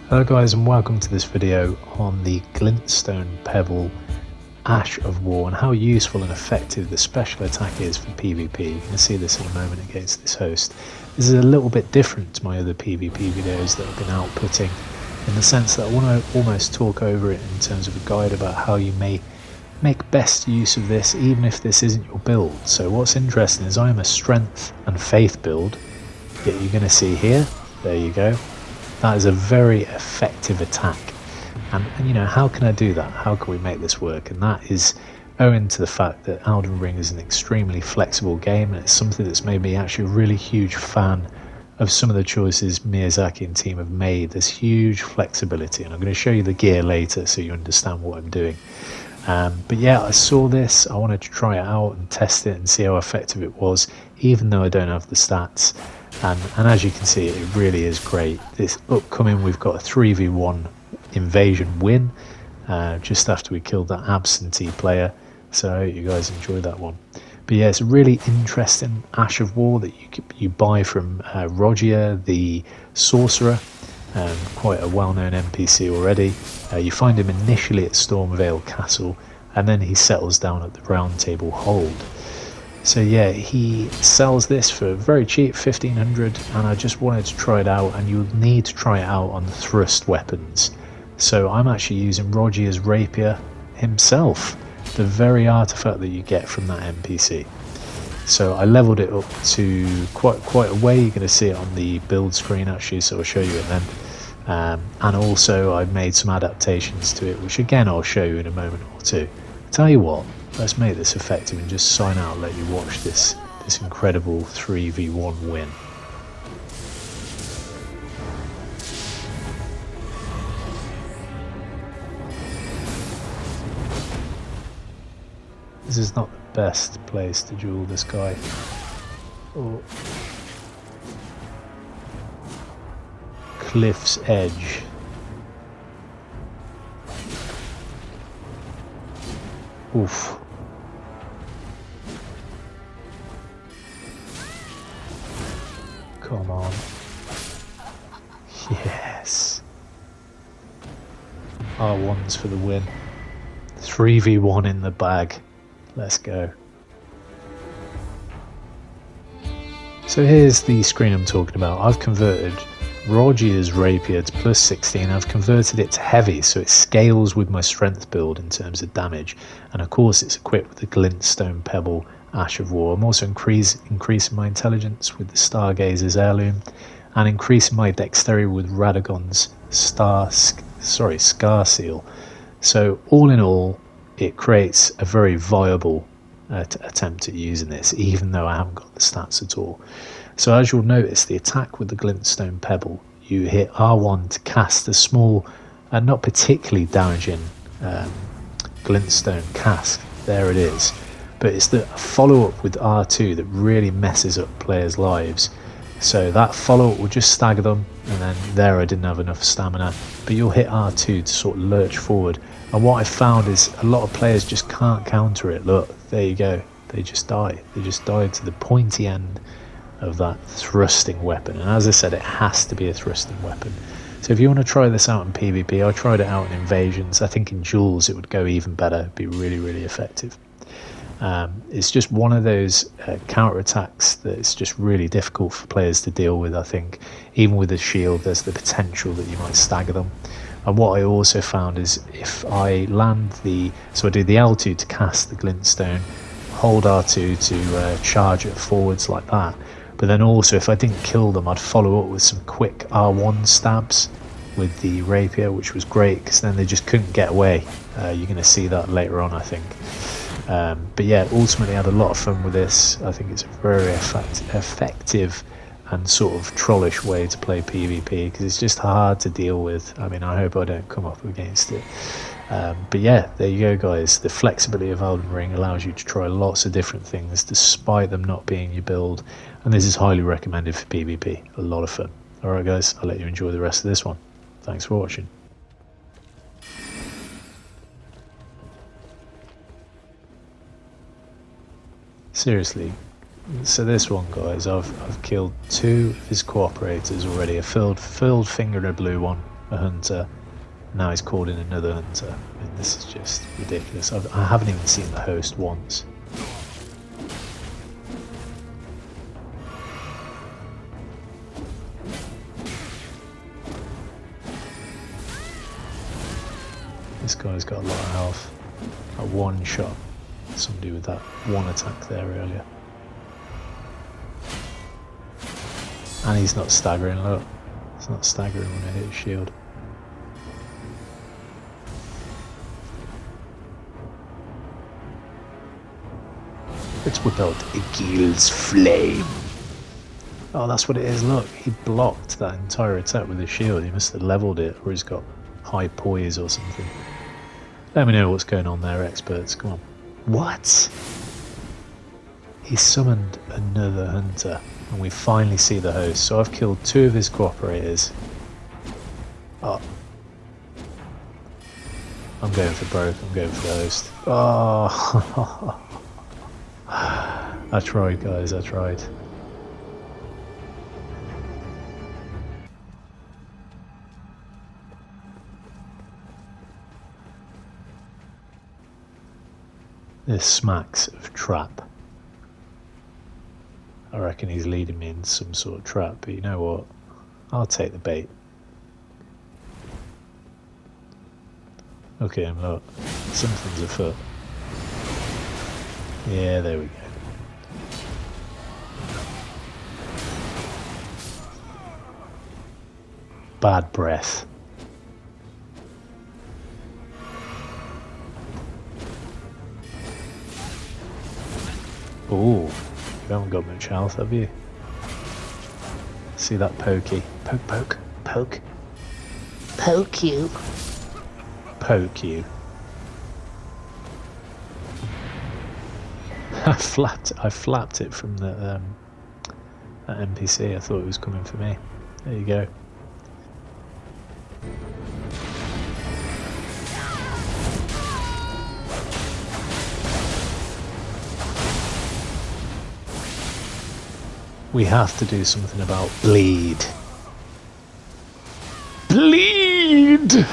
Hello guys, and welcome to this video on the Glintstone Pebble Ash of War and how useful and effective the special attack is for PvP. You're going to see this in a moment against this host. This is a little bit different to my other PvP videos that I've been outputting, in the sense that I want to almost talk over it in terms of a guide about how you may make best use of this even if this isn't your build. So what's interesting is I am a strength and faith build, yet you're going to see here, there you go, that is a very effective attack. And you know, how can I do that? How can we make this work? And that is owing to the fact that Elden Ring is an extremely flexible game, and it's something that's made me actually a really huge fan of some of the choices Miyazaki and team have made. There's huge flexibility, and I'm going to show you the gear later so you understand what I'm doing. But yeah, I saw this, I wanted to try it out and test it and see how effective it was, even though I don't have the stats. And as you can see, it really is great. This upcoming, we've got a 3v1 invasion win just after we killed that absentee player, so I hope you guys enjoy that one. But yeah, it's a really interesting Ash of War that you buy from Rogier, the sorcerer, quite a well-known NPC already. You find him initially at Stormvale Castle, and then he settles down at the Round Table Hold. So yeah, he sells this for very cheap, 1500, and I just wanted to try it out, and you'll need to try it out on the thrust weapons. So I'm actually using Rogier's Rapier himself, the very artifact that you get from that NPC. So I leveled it up to quite a way. You're going to see it on the build screen actually, so I'll show you it then. And also I made some adaptations to it, which again I'll show you in a moment or two. Tell you what, let's make this effective and just sign out and let you watch this incredible 3v1 win. This is not the best place to duel this guy. Oh. Cliff's edge. Oof. Come on. Yes. R1's for the win. 3v1 in the bag. Let's go. So here's the screen I'm talking about. I've converted Rogier's Rapier to plus 16. I've converted it to heavy, so it scales with my strength build in terms of damage, and of course it's equipped with the Glintstone Pebble Ash of War. I'm also increasing my intelligence with the Stargazer's Heirloom, and increasing my dexterity with Radagon's Scar Seal. So all in all, it creates a very viable attempt at using this, even though I haven't got the stats at all. So as you'll notice, the attack with the Glintstone Pebble, you hit R1 to cast a small and not particularly damaging Glintstone cask. There it is. But it's the follow-up with R2 that really messes up players' lives. So that follow-up will just stagger them, and then there I didn't have enough stamina. But you'll hit R2 to sort of lurch forward. And what I found is a lot of players just can't counter it. Look, there you go. They just die. They just died to the pointy end of that thrusting weapon, and as I said, it has to be a thrusting weapon. So if you want to try this out in PvP, I tried it out in Invasions. I think in duels it would go even better. It'd be really effective. It's just one of those counter attacks that it's just really difficult for players to deal with. I think even with the shield there's the potential that you might stagger them. And what I also found is if I land so I do the L2 to cast the Glintstone, hold R2 to charge it forwards like that. But then also, if I didn't kill them, I'd follow up with some quick R1 stabs with the Rapier, which was great, because then they just couldn't get away. You're going to see that later on, I think. But yeah, ultimately I had a lot of fun with this. I think it's a very effective and sort of trollish way to play PvP, because it's just hard to deal with. I mean, I hope I don't come up against it. But yeah, there you go guys. The flexibility of Elden Ring allows you to try lots of different things despite them not being your build, and this is highly recommended for PvP. A lot of fun. Alright guys, I'll let you enjoy the rest of this one. Thanks for watching. Seriously, So this one, guys, I've killed 2 of his cooperators already. A filled finger and a blue one. a hunter. Now he's called in another hunter. I mean, this is just ridiculous. I haven't even seen the host once. This guy's got a lot of health. A one shot somebody with that one attack there earlier. And he's not staggering, look. It's not staggering when I hit his shield. Let's whip out Egil's flame. Oh, that's what it is, look. He blocked that entire attack with his shield. He must have leveled it, or he's got high poise or something. Let me know what's going on there, experts. Come on. What? He summoned another hunter, and we finally see the host. So I've killed 2 of his cooperators. Oh. I'm going for broke. I'm going for the host. Oh. I tried, guys. I tried. This smacks of trap. I reckon he's leading me into some sort of trap, but you know what? I'll take the bait. Okay, look. Something's afoot. Yeah, there we go. Bad breath. Ooh, you haven't got much health, have you? See that pokey? Poke, poke, poke. Poke you. Poke you. I flapped it from the that NPC. I thought it was coming for me. There you go. We have to do something about bleed. Bleed!